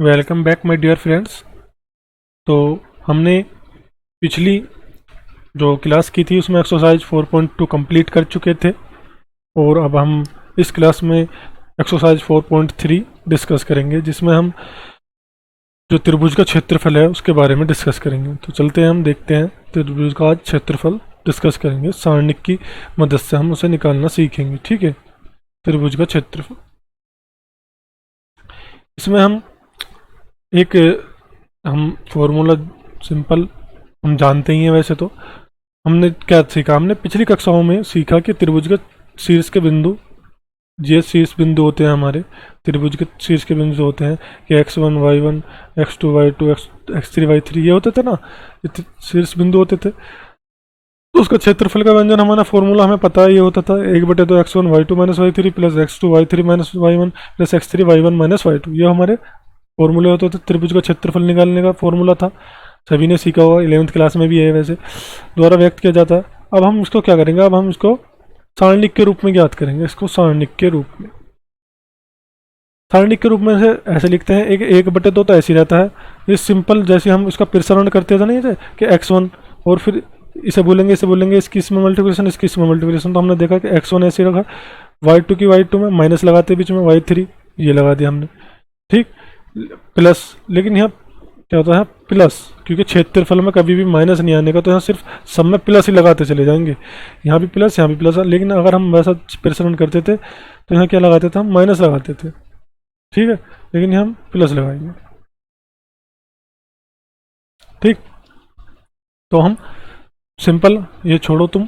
Welcome back my dear friends. तो हमने पिछली जो क्लास की थी उसमें एक्सरसाइज 4.2 कंप्लीट कर चुके थे और अब हम इस क्लास में एक्सरसाइज 4.3 डिस्कस करेंगे, जिसमें हम जो त्रिभुज का क्षेत्रफल है उसके बारे में डिस्कस करेंगे। तो चलते हैं, हम देखते हैं त्रिभुज का आज क्षेत्रफल डिस्कस करेंगे। सारणिक की मदद से हम उसे निकालना सीखेंगे। ठीक है, त्रिभुज का क्षेत्रफल। इसमें एक हम फॉर्मूला सिंपल हम जानते ही हैं। वैसे तो हमने क्या सीखा, हमने पिछली कक्षाओं में सीखा कि त्रिभुज के शीर्ष के बिंदु, ये शीर्ष बिंदु होते हैं हमारे त्रिभुज के शीर्ष के बिंदु होते हैं कि x1 y1 x2 y2 x3 y3 ये होते थे ना, ये शीर्ष बिंदु होते थे। तो उसका क्षेत्रफल का व्यंजन हमारा फॉर्मूला हमें पता है, ये होता था 1/2 x1 y2 minus y3 plus x2 y3 minus y1 plus x3 y1 minus y2। ये हमारे फॉर्मूले होते थे। त्रिभुज का क्षेत्रफल निकालने का फॉर्मूला था, सभी ने सीखा होगा, 11वीं क्लास में भी है वैसे, द्वारा व्यक्त किया जाता है। अब हम इसको क्या करेंगे, अब हम इसको सारणिक के रूप में ज्ञात करेंगे। इसको सारणिक के रूप में, सारणिक के रूप में से ऐसे लिखते हैं, 1/2 तो ऐसे ही रहता है। ये सिंपल, जैसे हम इसका प्रसरण करते थे ना, जैसे कि x1 और फिर इसे बोलेंगे इसकी इसमें मल्टीप्लिकेशन, इसकी इसमें मल्टीप्लिकेशन। तो हमने देखा कि x1 ऐसे रखा, y2 की y2 में माइनस लगाते बीच में y3 ये लगा दिया हमने, ठीक, प्लस। लेकिन यहाँ क्या होता है, प्लस, क्योंकि क्षेत्रफल में कभी भी माइनस नहीं आने का, तो यहाँ सिर्फ सब में प्लस ही लगाते चले जाएंगे। यहाँ भी प्लस, यहाँ भी प्लस। लेकिन अगर हम वैसा प्रसरण करते थे तो यहाँ क्या लगाते थे, हम माइनस लगाते थे, ठीक है, लेकिन यहाँ हम प्लस लगाएंगे, ठीक। तो हम सिंपल, ये छोड़ो तुम,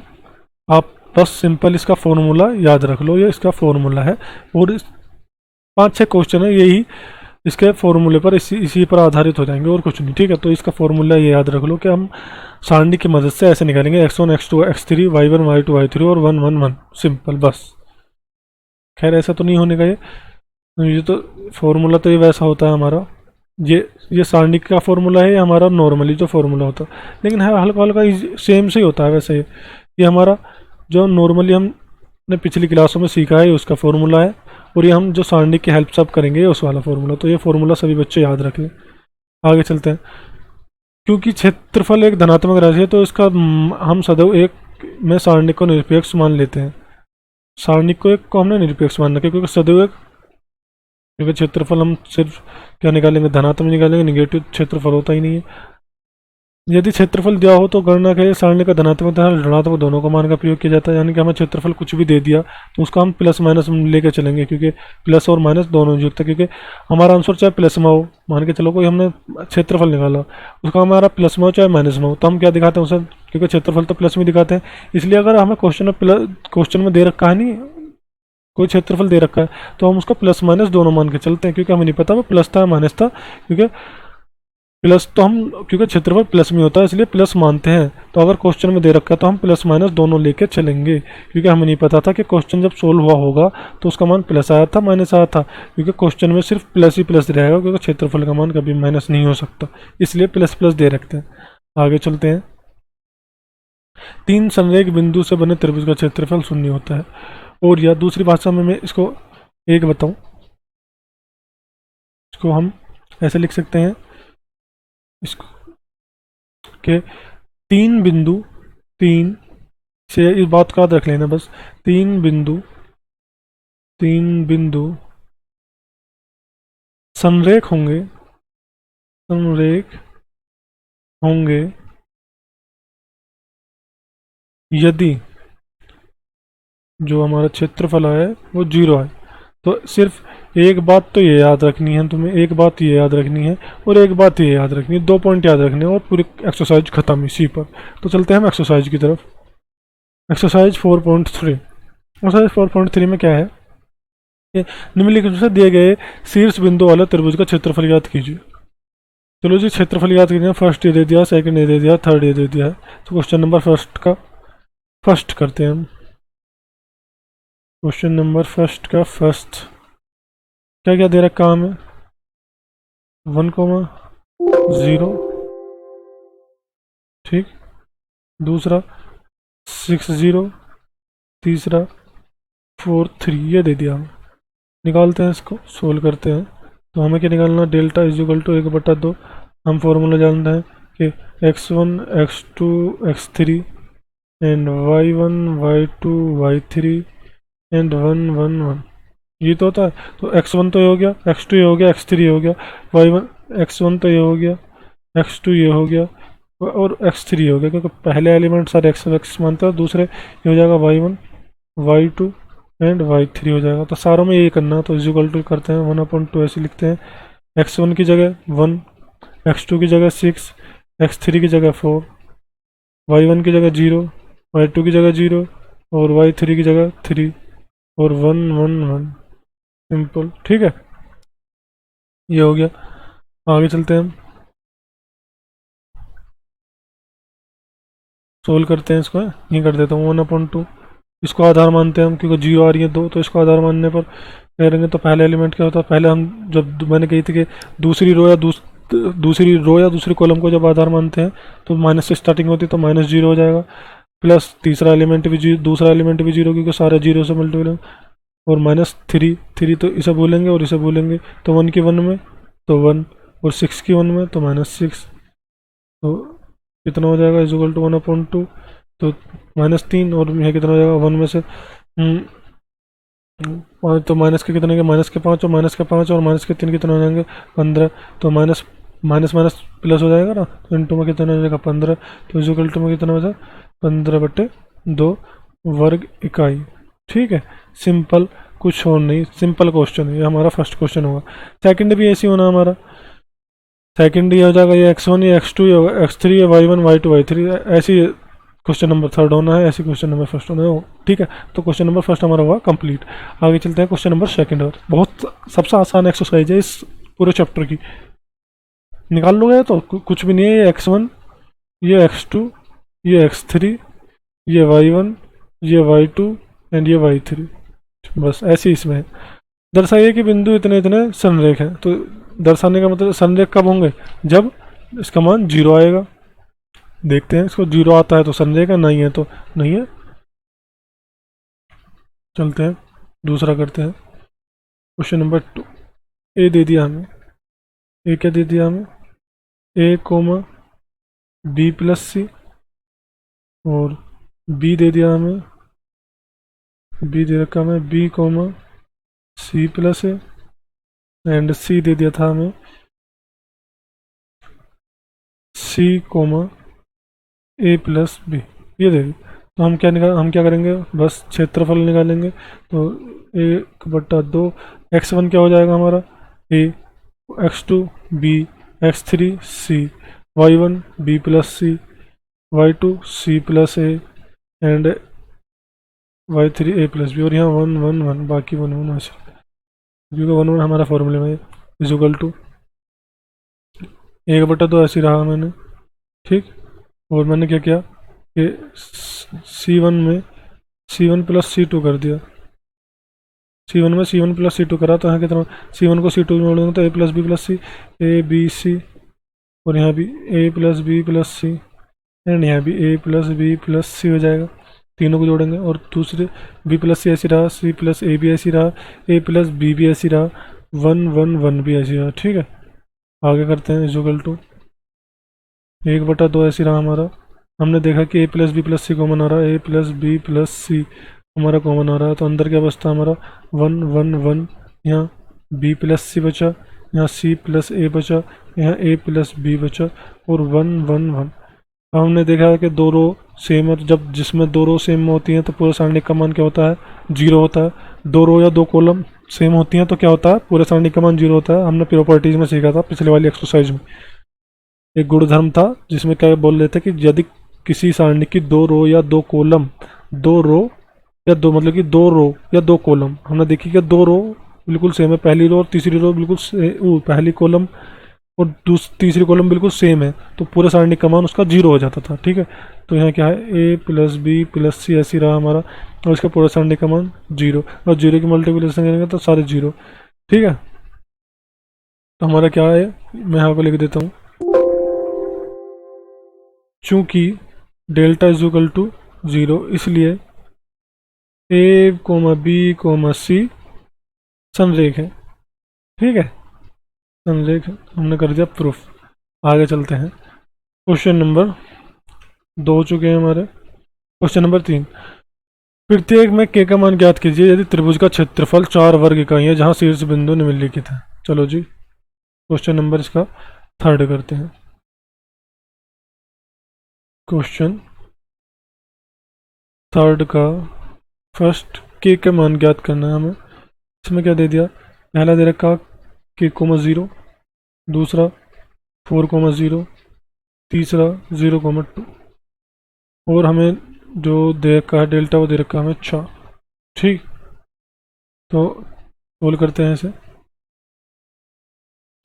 आप बस सिंपल इसका फॉर्मूला याद रख लो, ये इसका फॉर्मूला है। और 5-6 क्वेश्चन है यही इसके फॉर्मूले पर, इसी पर आधारित हो जाएंगे और कुछ नहीं, ठीक है। तो इसका फॉर्मूला ये याद रख लो कि हम सारणी की मदद से ऐसे निकालेंगे x1 x2 x3 y1 y2 y3 और 1 1 1, सिंपल, बस। खैर ऐसा तो नहीं होने का, ये तो फॉर्मूला तो ये वैसा होता है हमारा, ये सारणी का फॉर्मूला है, ये हमारा नॉर्मली जो फॉर्मूला होता है, लेकिन है हल्का हल्का सेम से ही होता है वैसे। ये हमारा जो नॉर्मली हमने पिछली क्लासों में सीखा है उसका फॉर्मूला है, और ये हम जो सारणी की हेल्प से अब करेंगे उस वाला फॉर्मूला। तो ये फॉर्मूला सभी बच्चे याद रखें। आगे चलते हैं। क्योंकि क्षेत्रफल एक धनात्मक राशि है, तो इसका हम सदैव एक में सारणी को निरपेक्ष मान लेते हैं। सारणी को एक को हमने निरपेक्ष मान रखा, क्योंकि सदैव एक, क्योंकि क्षेत्रफल हम सिर्फ क्या निकालेंगे, धनात्मक निकालेंगे, निगेटिव क्षेत्रफल होता ही नहीं है। यदि क्षेत्रफल दिया हो तो गणना के सारणी का धनात्मक तथा ऋणात्मक दोनों का मान का प्रयोग किया जाता है। यानी कि हमें क्षेत्रफल कुछ भी दे दिया तो उसका हम प्लस माइनस लेके चलेंगे, क्योंकि प्लस और माइनस दोनों युक्त है। क्योंकि हमारा आंसर चाहे प्लस में हो, मान के चलो कोई हमने क्षेत्रफल निकाला, उसका हमारा प्लस में हो चाहे माइनस में हो, तो हम क्या दिखाते हैं उसे, क्योंकि क्षेत्रफल तो प्लस में दिखाते हैं। इसलिए अगर हमें क्वेश्चन में दे रखा है, नहीं कोई क्षेत्रफल दे रखा है, तो हम उसको प्लस माइनस दोनों मान के चलते हैं, क्योंकि हमें नहीं पता वो प्लस था माइनस था। क्योंकि प्लस तो हम, क्योंकि क्षेत्रफल प्लस में होता है इसलिए प्लस मानते हैं। तो अगर क्वेश्चन में दे रखा है तो हम प्लस माइनस दोनों लेके चलेंगे, क्योंकि हमें नहीं पता था कि क्वेश्चन जब सोल्व हुआ होगा तो उसका मान प्लस आया था माइनस आया था। क्योंकि क्वेश्चन में सिर्फ प्लस ही प्लस रहेगा, क्योंकि क्षेत्रफल का मान कभी माइनस नहीं हो सकता, इसलिए प्लस प्लस दे रखते हैं। आगे चलते हैं। 3 संरेख बिंदु से बने त्रिभुज का क्षेत्रफल शून्य होता है। और या दूसरी भाषा में मैं इसको एक बताऊं, इसको हम ऐसे लिख सकते हैं, इसको के 3 बिंदु, 3 से इस बात का याद रख लेना बस, 3 बिंदु संरेख होंगे, संरेख होंगे यदि जो हमारा क्षेत्रफल है वो 0 है। तो सिर्फ एक बात तो ये याद रखनी है तुम्हें, एक बात ये याद रखनी है और एक बात ये याद रखनी है, 2 पॉइंट याद रखने हैं और पूरी एक्सरसाइज खत्म इसी पर। तो चलते हैं हम एक्सरसाइज की तरफ। एक्सरसाइज 4.3। एक्सरसाइज 4.3 में क्या है, निम्नलिखित से दिए गए शीर्ष बिंदु वाले त्रिभुज का क्षेत्रफल याद कीजिए। चलो जी, क्षेत्रफल याद कीजिए। फर्स्ट ये दे दिया, सेकंड ये दे दिया, थर्ड ये दे दिया है। तो क्वेश्चन नंबर फर्स्ट करते हैं हम। क्वेश्चन नंबर फर्स्ट का फर्स्ट क्या क्या दे रखा हमें, 1,0, ठीक, दूसरा 6,0, तीसरा 4,3, ये दे दिया। हम निकालते हैं, इसको सोल्व करते हैं। तो हमें क्या निकालना, डेल्टा इज इक्वल टू 1/2। हम फॉर्मूला जानते हैं कि x1 x2 x3 and y1 y2 y3 and 1 1 1, ये तो होता है। तो x1 तो ये हो गया, x2 ये हो गया, x3 ये हो गया, y1 x1 तो ये हो गया, x2 ये हो गया और x3 ये हो गया, क्योंकि पहले एलिमेंट सारे x मानते हैं, दूसरे ये हो जाएगा y1 y2 एंड y3 हो जाएगा। तो सारों में ये करना है, तो इज इक्वल टू करते हैं 1/2 ऐसे लिखते हैं, x1 की जगह 1, x2 की जगह 6, x3 की जगह 4, y1 की जगह 0, y2 की जगह 0 और y3 की जगह 3 और 1 1 1। सिंपल, ठीक है, ये हो गया। आगे चलते हैं, हम सोल्व करते हैं इसको। ये कर देता हूँ 1/2, इसको आधार मानते हैं हम, क्योंकि 0 आ रही है 2, तो इसको आधार मानने पर करेंगे। तो पहले एलिमेंट क्या होता है, पहले हम जब मैंने कही थी कि दूसरी रो या दूसरी कॉलम को जब आधार मानते हैं तो माइनस से स्टार्टिंग होती है, तो -0 हो जाएगा, प्लस तीसरा एलिमेंट भी 0, दूसरा एलिमेंट भी 0, क्योंकि सारे 0 से मल्टीपल है, और -3 तो इसे बोलेंगे और इसे बोलेंगे। तो 1 की 1 में तो 1 और 6 की 1 में तो -6, तो कितना हो जाएगा इज इक्वल टू 1/2। तो -3 और यह कितना हो जाएगा 1 में से 5, तो माइनस के कितने के, -5 और -5 और -3 कितने हो जाएंगे 15। तो माइनस माइनस माइनस प्लस हो जाएगा ना, तो इंटू में कितना हो जाएगा 15। तो इज इक्वल टू में कितना हो जाएगा 15/2 वर्ग इकाई। ठीक है, सिंपल, कुछ और नहीं, सिंपल क्वेश्चन है, ये हमारा फर्स्ट क्वेश्चन होगा। सेकंड भी ऐसी होना हमारा, सेकंड ये हो जाएगा, ये x1 ये x2 ये x3 ये y1 y2 y3, ऐसी क्वेश्चन नंबर थर्ड होना है, ऐसे क्वेश्चन नंबर फर्स्ट होना है। ठीक है, तो क्वेश्चन नंबर फर्स्ट हमारा हुआ कंप्लीट। आगे चलते हैं क्वेश्चन नंबर सेकंड और बहुत सबसे आसान एक्सरसाइज है इस पूरे चैप्टर की, निकाल लोगे तो कुछ भी नहीं है। ये x1 ये x2 ये x3 ये y1 ये y2 एंड ये y3, बस ऐसे ही इसमें है। दर्शाइए कि बिंदु इतने इतने संरेख हैं। तो दर्शाने का मतलब संरेख कब होंगे, जब इसका मान 0 आएगा। देखते हैं, इसको 0 आता है तो संरेख है, नहीं है तो नहीं है। चलते हैं दूसरा करते हैं, क्वेश्चन नंबर 2। ए दे दिया हमें, ए क्या दे दिया हमें, A comma B plus C, और बी दे दिया हमें, बी दे रखा हमें B comma C plus A, and C दे दिया था हमें C comma A plus B, ये दे दी। तो हम क्या करेंगे, बस क्षेत्रफल निकालेंगे। तो 1/2, x1 क्या हो जाएगा हमारा A, x2 B, x3 C, y1 B plus C, y2 C plus A and y3 A plus B, और यहाँ 1 1 1, बाकी 1 1 ऐसे, क्योंकि 1 1 हमारा फॉर्मूले में इज इक्वल टू 1/2 ऐसे रहा मैंने। ठीक, और मैंने क्या किया कि C1 प्लस C2 कर दिया, C1 में C1 प्लस C2 करा, तो यहाँ कितना C1 को C2 में जोड़ेंगे तो A plus B plus C, A B C, और यहाँ भी A plus B plus C and यहाँ भी A plus B plus C हो जाएगा, तीनों को जोड़ेंगे। और दूसरे बी प्लस सी ऐसी रहा, सी प्लस ए भी ऐसी रहा, ए प्लस बी भी ऐसी रहा, 1 1 1 भी ऐसी रहा। ठीक है, आगे करते हैं, इक्वल टू 1/2 ऐसी रहा हमारा। हमने देखा कि ए प्लस बी प्लस सी कॉमन आ रहा है, ए प्लस बी प्लस सी हमारा कॉमन आ रहा है, तो अंदर क्या बचता हमारा 1 1 1, यहाँ बी प्लस सी बचा, यहाँ सी प्लस ए बचा, यहाँ ए प्लस बी बचा, और 1 1 1। अब हमने देखा कि दो रो सेम है, तो जब जिसमें दो रो सेम होती हैं तो पूरे सारणिक का मान क्या होता है 0 होता है। दो रो या दो कॉलम सेम होती हैं तो क्या होता है, पूरे सारणिक का मान 0 होता है। हमने प्रॉपर्टीज में सीखा था पिछले वाली एक्सरसाइज में, एक गुणधर्म था जिसमें क्या बोल रहे थे कि यदि किसी सारणी की दो रो या दो कॉलम, दो रो या दो मतलब कि दो रो या दो कॉलम, हमने देखी कि दो रो बिल्कुल सेम है, पहली रो और तीसरी रो बिल्कुल पहली कॉलम और तीसरी कॉलम बिल्कुल सेम है, तो पूरे सारणी का मान उसका 0 हो जाता था। ठीक है, तो यहाँ क्या है ए प्लस बी प्लस सी ऐसी रहा हमारा, और इसका पूरा सारणी का मान 0, और 0 की मल्टीप्लिकेशन करेंगे तो सारे 0। ठीक है, तो हमारा क्या है, मैं यहाँ को लिख देता हूँ, चूंकि डेल्टा इज इक्वल टू 0, इसलिए ए कोमा बी कोमा सी संरेख है। ठीक है, संरेख हमने कर दिया प्रूफ। आगे चलते हैं। क्वेश्चन नंबर 2 हो चुके हैं हमारे। क्वेश्चन नंबर 3, प्रत्येक में के का मान ज्ञात कीजिए यदि त्रिभुज का क्षेत्रफल 4 वर्ग इकाई है जहां शीर्ष बिंदु निम्नलिखित है। चलो जी, क्वेश्चन नंबर इसका 3 करते हैं। क्वेश्चन 3 का फर्स्ट के का मान ज्ञात करना है हमें। इसमें क्या दे दिया, पहला दे रखा के कोमा 0, दूसरा 4,0, तीसरा 0,2 और हमें जो दे रखा है डेल्टा वो दे रखा है हमें 4। ठीक, तो सोल्व करते हैं इसे।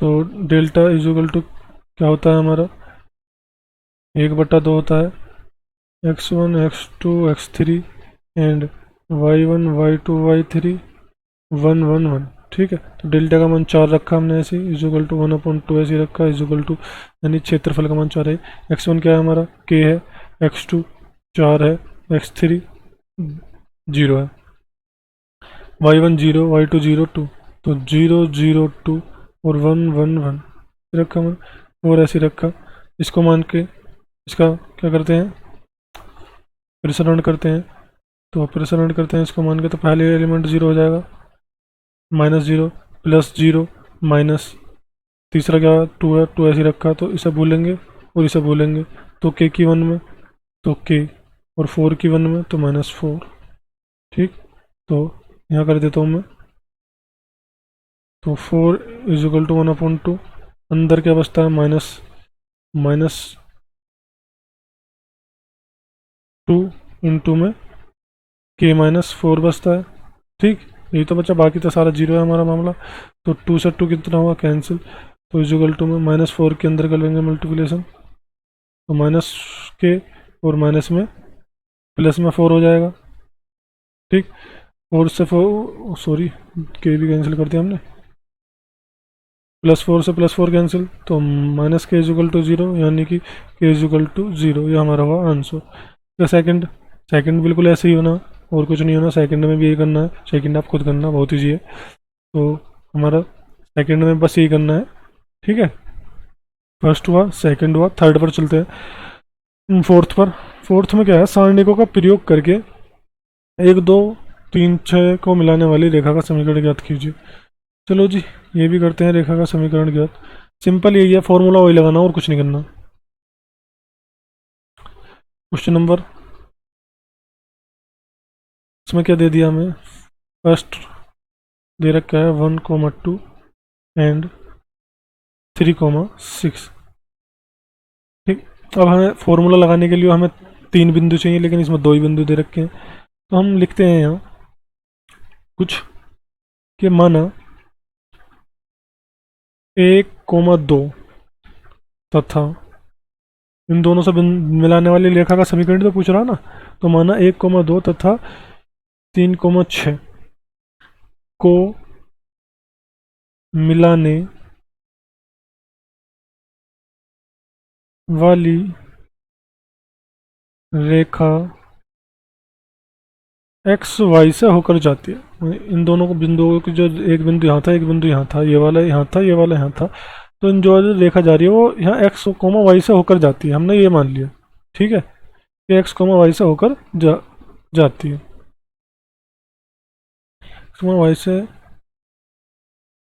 तो डेल्टा इज इक्वल टू क्या होता है हमारा, 1/2 होता है x1 x2 x3 and y1 y2 y3 1 1 1। ठीक है, तो डेल्टा का मान 4 रखा हमने ऐसे, इज इक्वल टू 1/2 ऐसे रखा, इज इक्वल टू यानी क्षेत्रफल का मान 4 है। x1 क्या है हमारा, k है, x2 4 है, x3 0 है, y1 0 y2 0 2, तो 0 0 2 और 1 1 1 रखा मैंने और ऐसे रखा। इसको मान के इसका क्या करते हैं, प्रसरण करते हैं। तो प्रसरण करते हैं इसको मान के, तो पहले एलिमेंट 0 हो जाएगा, -0 +0 माइनस, तीसरा क्या 2 है, 2 ऐसे रखा, तो इसे भूलेंगे और इसे भूलेंगे। तो k की 1 में तो k और 4 की 1 में तो -4। ठीक, तो यहाँ कर देता हूँ मैं, तो 4 इज इक्वल टू 1/2, अंदर क्या बचता है -2 इंटू में k -4 बचता है। ठीक, यही तो बच्चा, बाकी तो सारा 0 है हमारा मामला। तो 2 से 2 कितना हुआ, कैंसिल, तो इज इक्वल टू में -4 के अंदर कर लेंगे मल्टीप्लिकेशन, तो माइनस के और माइनस में प्लस में 4 हो जाएगा। ठीक, 4 से 4 सॉरी के भी कैंसिल कर दिया हमने, +4 से +4 कैंसिल, तो माइनस के इज इक्वल टू 0 यानी कि के इज इक्वल टू 0, ये हमारा हुआ आंसर। तो सेकंड बिल्कुल ऐसे ही होना और कुछ नहीं होना, सेकंड में भी यही करना है, सेकंड आप खुद करना, बहुत ईजी है। तो हमारा सेकंड में बस यही करना है। ठीक है, फर्स्ट हुआ, सेकंड हुआ, थर्ड पर चलते हैं। फोर्थ में क्या है, सारणिकों का प्रयोग करके 1 2 3 6 को मिलाने वाली रेखा का समीकरण ज्ञात कीजिए। चलो जी, ये भी करते हैं, रेखा का समीकरण ज्ञात। सिंपल यही है, फॉर्मूला वही लगाना और कुछ नहीं करना। क्वेश्चन नंबर, इसमें क्या दे दिया हमें, फर्स्ट दे रखा है 1,2 एंड 3,6। ठीक, अब हमें फॉर्मूला लगाने के लिए हमें 3 बिंदु चाहिए, लेकिन इसमें 2 ही बिंदु दे रखे हैं। तो हम लिखते हैं यहाँ कुछ कि माना 1,2 तथा इन दोनों से मिलाने वाली रेखा का समीकरण तो पूछ रहा ना, तो माना 1,2 तथा 3,6 को मिलाने वाली रेखा एक्स वाई से होकर जाती है। इन दोनों को बिंदुओं की जो एक बिंदु यहाँ था, एक बिंदु यहाँ था, ये वाला यहाँ था, ये वाला यहाँ था, तो इन जो रेखा जा रही है वो यहाँ एक्स कोमा वाई से होकर जाती है, हमने ये मान लिया। ठीक है, ये एक्स कोमा वाई से होकर जाती है, एक्स कोमा वाई से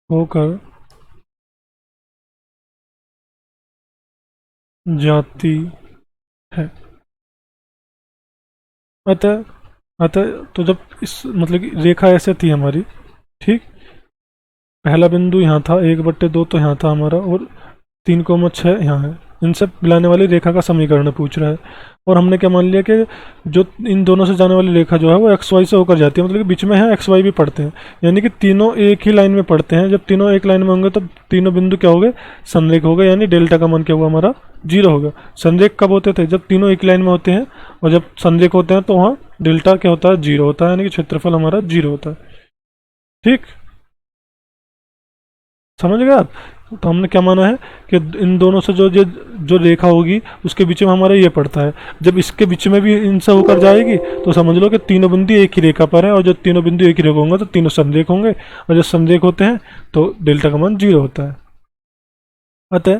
होकर जाती है। अतः अतः तो जब इस मतलब कि रेखा ऐसे थी हमारी, ठीक, पहला बिंदु यहाँ था 1/2 तो यहाँ था हमारा, और 3,6 यहाँ है, इनसे मिलाने वाली रेखा का समीकरण पूछ रहा है। और हमने क्या मान लिया कि जो इन दोनों से जाने वाली रेखा जो है वो एक्स वाई से होकर जाती है, मतलब कि बीच में है एक्स वाई भी पढ़ते हैं, यानी कि तीनों एक ही लाइन में पढ़ते हैं। जब तीनों एक लाइन में होंगे तो तीनों बिंदु क्या हो गए, संरेख हो गए, यानी डेल्टा का मान क्या हुआ हमारा, 0 हो गया। संरेख कब होते थे, जब तीनों एक लाइन में होते हैं, और जब संरेख होते हैं तो वहाँ डेल्टा क्या होता है, 0 होता है, यानी कि क्षेत्रफल हमारा 0 होता है। ठीक, समझ गए आप। तो हमने क्या माना है कि इन दोनों से जो रेखा होगी उसके बीच में हमारा ये पड़ता है, जब इसके बीच में भी इनसे होकर जाएगी तो समझ लो कि तीनों बिंदु एक ही रेखा पर है, और जब तीनों बिंदु एक ही रेखा होंगे तो तीनों संरेख होंगे, और जब संरेख होते हैं तो डेल्टा का मान 0 होता है। अतः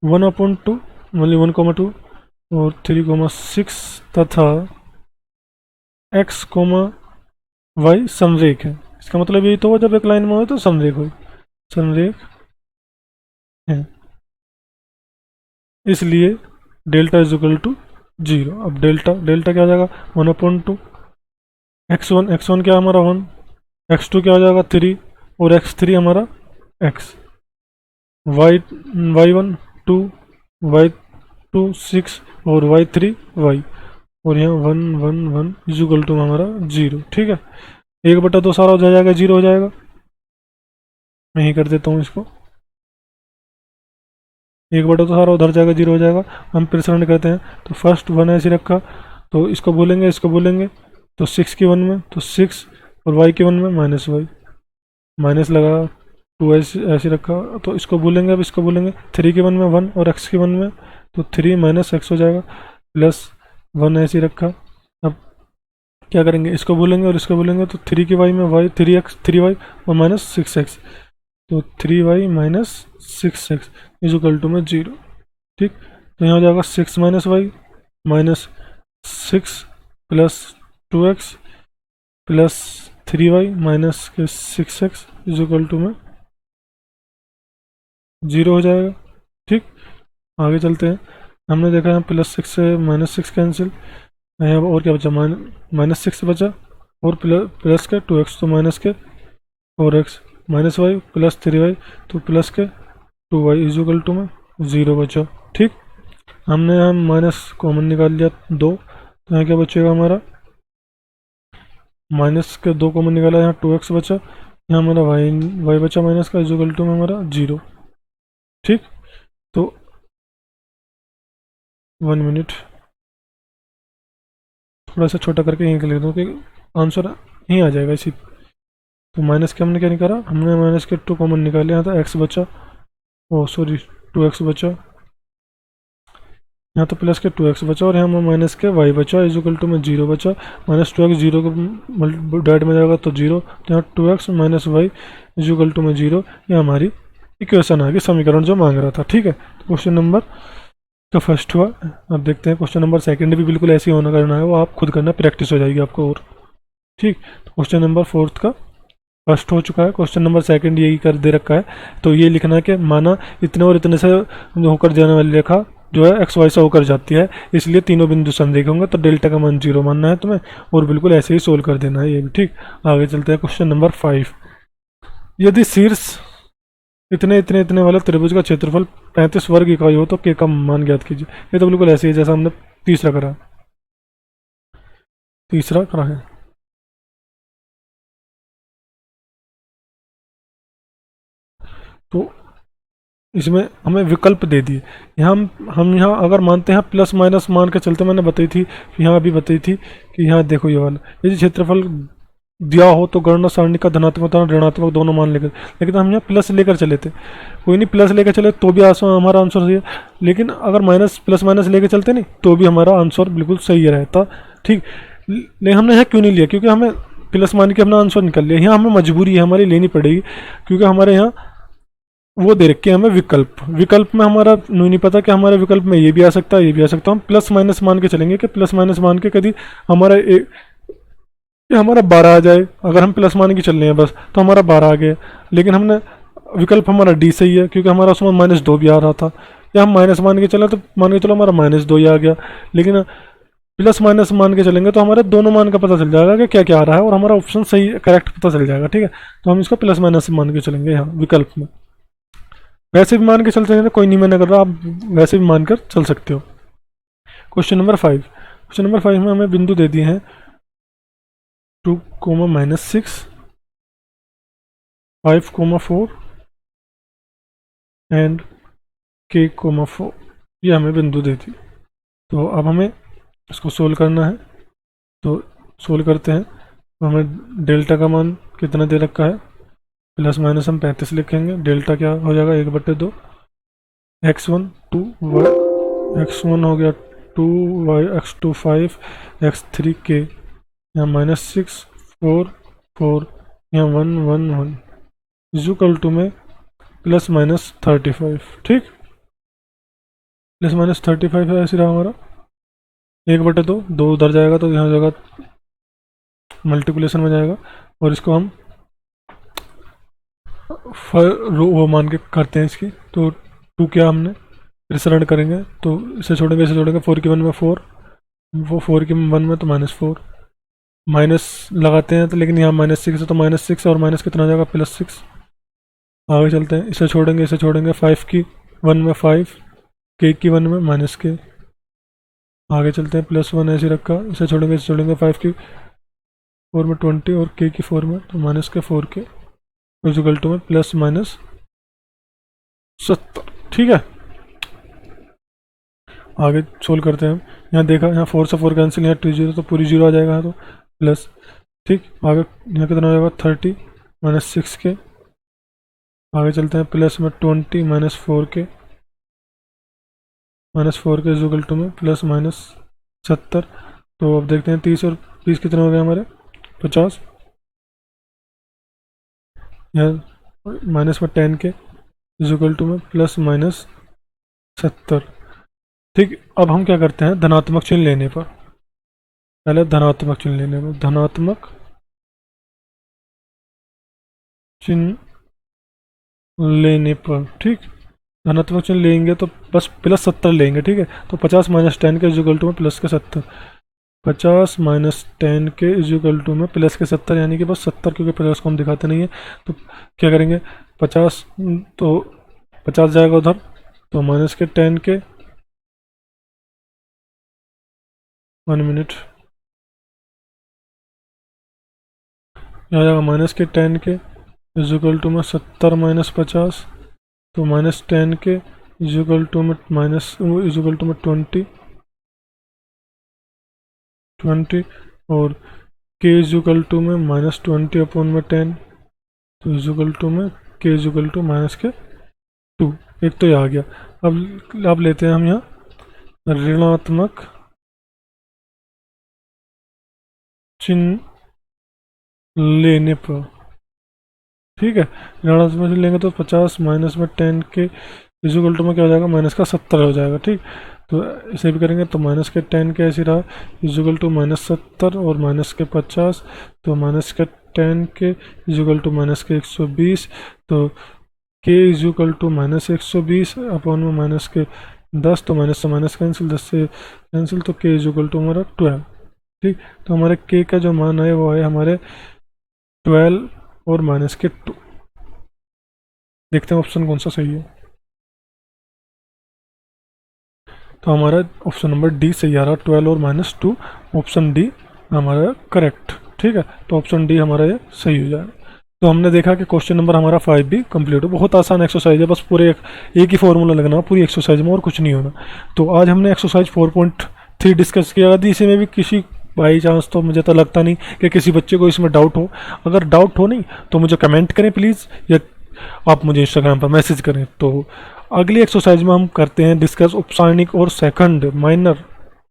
1/2 मतलब 1,2 और 3,6 तथा x, y समरेख है। इसका मतलब यही तो हुआ जब एक लाइन में हो तो समरेख हो, समरेख है, इसलिए डेल्टा इज इक्वल टू 0। अब डेल्टा डेल्टा क्या हो जाएगा 1/2, x1 क्या हमारा 1, x2 क्या हो जाएगा 3 और x3 हमारा x, y1 2, y2 6 और y3 y, और यहाँ 1 1 1 इज इक्वल टू हमारा 0। ठीक है, 1/2 सारा हो जाएगा 0 हो जाएगा। मैं ही कर देता हूँ इसको, 1/2 सारा उधर जाएगा 0 हो जाएगा। हम प्रसरण करते हैं तो फर्स्ट 1 ऐसे रखा, तो इसको बोलेंगे तो 6 की 1 में तो 6 और y की 1 में माइनस वाई, माइनस लगा 2 ऐसे रखा, तो इसको बोलेंगे, अब इसको बोलेंगे 3 की 1 में 1 और x की 1 में तो 3 माइनस एक्स हो जाएगा, प्लस 1 ऐसे रखा। अब क्या करेंगे, इसको बोलेंगे और इसको बोलेंगे तो 3 की y में y 3x 3y और माइनस 6x, तो 3y minus 6x is equal to में 0। ठीक, तो यहाँ हो जाएगा 6 minus y minus 6 plus 2x plus 3y minus k 6x is equal to में 0 हो जाएगा। ठीक, आगे चलते हैं। हमने देखा है प्लस 6 से माइनस 6 कैंसिल, यहाँ और क्या बचा, माइनस 6 बचा और प्लस के 2x तो माइनस के 4x minus Y plus 3y तो प्लस के 2y इज इक्वल टू में 0 बचा। ठीक, हमने यहाँ माइनस कॉमन निकाल लिया 2, तो यहाँ क्या बचेगा हमारा, माइनस के 2 कॉमन निकाला, यहाँ 2x बचा, यहाँ हमारा y बचा माइनस का इज इक्वल टू में हमारा 0। ठीक, तो 1 मिनट थोड़ा सा छोटा करके यहीं लिख दूँ कि आंसर यहीं आ जाएगा इसी। तो माइनस के हमने क्या निकाला, हमने माइनस के 2 कॉमन निकाले, यहाँ तो x बचा, ओ सॉरी 2x बचा, यहाँ तो प्लस के 2x बचा और यहाँ माइनस के y बचा इज इक्वल टू में 0 बचा, माइनस 2x 0 के डाइट में जाएगा तो 0, तो यहाँ 2x minus y is equal to में 0, ये हमारी इक्वेशन आ गई, समीकरण जो मांग रहा था। ठीक है, तो क्वेश्चन नंबर का फर्स्ट हुआ। अब देखते हैं क्वेश्चन नंबर सेकंड भी बिल्कुल ऐसे ही होना करना है, वो आप खुद करना, प्रैक्टिस हो जाएगी आपको और। ठीक, तो क्वेश्चन नंबर फोर्थ का फर्स्ट हो चुका है, क्वेश्चन नंबर सेकंड यही कर दे रखा है, तो ये लिखना है कि माना इतने और इतने से होकर जाने वाली रेखा जो है एक्स वाई से होकर जाती है, इसलिए तीनों बिंदु समरेख होंगे, तो डेल्टा का मान 0 मानना है तुम्हें और बिल्कुल ऐसे ही सोल्व कर देना है ये भी। ठीक, आगे चलते हैं क्वेश्चन नंबर 5। यदि शीर्ष इतने इतने इतने वाले त्रिभुज का क्षेत्रफल 35 वर्ग इकाई हो तो के का मान ज्ञात कीजिए। ये तो बिल्कुल ऐसे ही जैसा हमने तीसरा करा है। तो इसमें हमें विकल्प दे दिए, यहाँ हम यहाँ अगर मानते हैं प्लस माइनस मान के चलते, मैंने बताई थी यहाँ भी बताई थी कि यहाँ देखो ये वाला यदि क्षेत्रफल दिया हो तो गणना सारणी का धनात्मक और ऋणात्मक दोनों मान लेकर, लेकिन हम यहाँ प्लस लेकर चले थे, कोई नहीं प्लस लेकर चले तो भी हमारा आंसर सही है, लेकिन अगर माइनस प्लस माइनस लेकर चलते नहीं तो भी हमारा आंसर बिल्कुल सही रहता। ठीक, लेकिन हमने यहाँ क्यों नहीं लिया, क्योंकि हमें प्लस मान के अपना आंसर निकल लिया, यहाँ हमें मजबूरी है हमारी लेनी पड़ेगी, क्योंकि हमारे यहाँ वो दे रखे हमें विकल्प में हमारा नहीं पता कि हमारे विकल्प में ये भी आ सकता है ये भी आ सकता है, हम प्लस माइनस मान के चलेंगे कि प्लस माइनस मान के कभी हमारा ये हमारा 12 आ जाए, अगर हम प्लस मान के चल रहे हैं बस तो हमारा 12 आ गया, लेकिन हमने विकल्प हमारा डी सही है क्योंकि हमारा उसमें -2 भी आ रहा था, या हम माइनस मान के चले तो मान के चलो हमारा -2 ही आ गया, लेकिन प्लस माइनस मान के चलेंगे तो हमारे दोनों मान का पता चल जाएगा कि क्या क्या आ रहा है और हमारा ऑप्शन सही करेक्ट पता चल जाएगा। ठीक है, तो हम इसको प्लस माइनस मान के चलेंगे यहाँ विकल्प में, वैसे भी मान के चलते हैं, कोई नहीं मैंने कर रहा, आप वैसे भी मानकर चल सकते हो। क्वेश्चन नंबर 5 में हमें बिंदु दे दिए हैं 2, -6, 5, 4 एंड k, 4, ये हमें बिंदु दे दी। तो अब हमें इसको सोल्व करना है, तो सोल्व करते हैं। तो हमें डेल्टा का मान कितना दे रखा है, प्लस माइनस हम 35 लिखेंगे, डेल्टा क्या हो जाएगा 1/2, x1 2 x1 हो गया 2y, x2 5, x3 k, यहाँ -6 4 4, यहाँ 1 1 1 इज इक्वल टू में प्लस माइनस 35, ठीक, प्लस माइनस 35 है, ऐसे रहा हमारा 1/2, उधर जाएगा तो यहाँ जाएगा मल्टीप्लिकेशन में जाएगा, और इसको हम वो मान के करते हैं इसकी, तो 2 किया हमने, फिर सरल करेंगे तो इसे छोड़ेंगे, 4 की 1 में 4, वो 4 की 1 में तो -4, माइनस लगाते हैं तो, लेकिन यहाँ -6 है तो -6, और माइनस कितना जाएगा +6। आगे चलते हैं, इसे छोड़ेंगे 5 की 1 में 5, k की 1 में -k। आगे चलते हैं, +1 ऐसे रखा, इसे छोड़ेंगे 5 की 4 में 20, और k की 4 में तो -4k इक्वल टू में +/70, ठीक है। आगे सोल्व करते हैं हम, यहाँ देखा, यहाँ 4 से 4 कैंसिल, यहाँ 2 0 तो पूरी 0 आ जाएगा, तो प्लस, ठीक। आगे यहाँ कितना हो जाएगा 30 -6k। आगे चलते हैं, प्लस में 20 -4k इज इक्वल टू में +/70। तो अब देखते हैं 30 और 20 कितने हो गए हमारे 50, यहाँ माइनस में 10k इज इक्वल टू में +/70, ठीक। अब हम क्या करते हैं, धनात्मक चिन्ह लेने पर, पहले धनात्मक चिन्ह लेने पर, धनात्मक चिन्ह लेने पर, ठीक, धनात्मक चिन्ह लेंगे तो बस +70 लेंगे, ठीक है। तो 50 - 10 के इज इक्वल टू में +70, 50 - 10 के इज इक्वल टू में +70, यानी कि बस 70, क्योंकि प्लस को हम दिखाते नहीं है, तो क्या करेंगे 50, तो 50 जाएगा उधर, तो -10 के 1 मिनट, यहाँ जाएगा -10 के इज इक्वल टू में 70 - 50, तो -10 के इज इक्वल टू में -20, और k इज इक्वल टू में -20/10, तो इज इक्वल टू में k इज इक्वल टू -2। एक तो ये आ गया। अब लेते हैं हम यहाँ ऋणात्मक चिन्ह लेने पर, ठीक है। ऋणात्मक चिन्ह लेंगे तो 50 - 10 के इज इक्वल टू में क्या हो जाएगा, -70 हो जाएगा, ठीक। तो इसे भी करेंगे तो -10 के ऐसे रहा इज इक्वल टू -70 और -50, तो -10 के इज इक्वल टू -120, तो k is equal to -120 upon में -10, तो माइनस से माइनस कैंसिल, 10 से कैंसिल, तो k इज इक्वल टू हमारा 12, ठीक। तो हमारे k का जो मान है वो है हमारे 12 और -2। देखते हैं ऑप्शन कौन सा सही है, तो हमारा ऑप्शन नंबर डी सही आ रहा, 12 और -2, ऑप्शन डी हमारा करेक्ट, ठीक है। तो ऑप्शन डी हमारा ये सही हो जाएगा। तो हमने देखा कि क्वेश्चन नंबर हमारा 5 भी कंप्लीट हो, बहुत आसान एक्सरसाइज है, बस पूरे एक ही फॉर्मूला लगना पूरी एक्सरसाइज में, और कुछ नहीं होना। तो आज हमने एक्सरसाइज 4.3 डिस्कस किया, यदि इसी में भी किसी बाई चांस, तो मुझे तो लगता नहीं कि किसी बच्चे को इसमें डाउट हो, अगर डाउट हो नहीं तो मुझे कमेंट करें प्लीज़, या आप मुझे इंस्टाग्राम पर मैसेज करें। तो अगली एक्सरसाइज में हम करते हैं डिस्कस उपसारणिक और सेकंड माइनर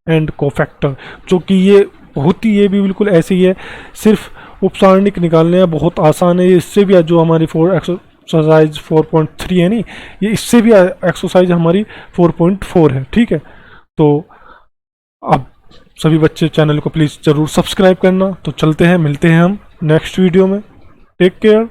एंड कोफैक्टर, जो कि ये बहुत ही, ये भी बिल्कुल ऐसे ही है, सिर्फ उपसारणिक निकालने हैं, बहुत आसान है ये। इससे भी जो हमारी एक्सरसाइज 4.3 है नहीं, ये इससे भी एक्सरसाइज हमारी 4.4 है, ठीक है। तो अब सभी बच्चे चैनल को प्लीज़ ज़रूर सब्सक्राइब करना। तो चलते हैं, मिलते हैं हम नेक्स्ट वीडियो में, टेक केयर।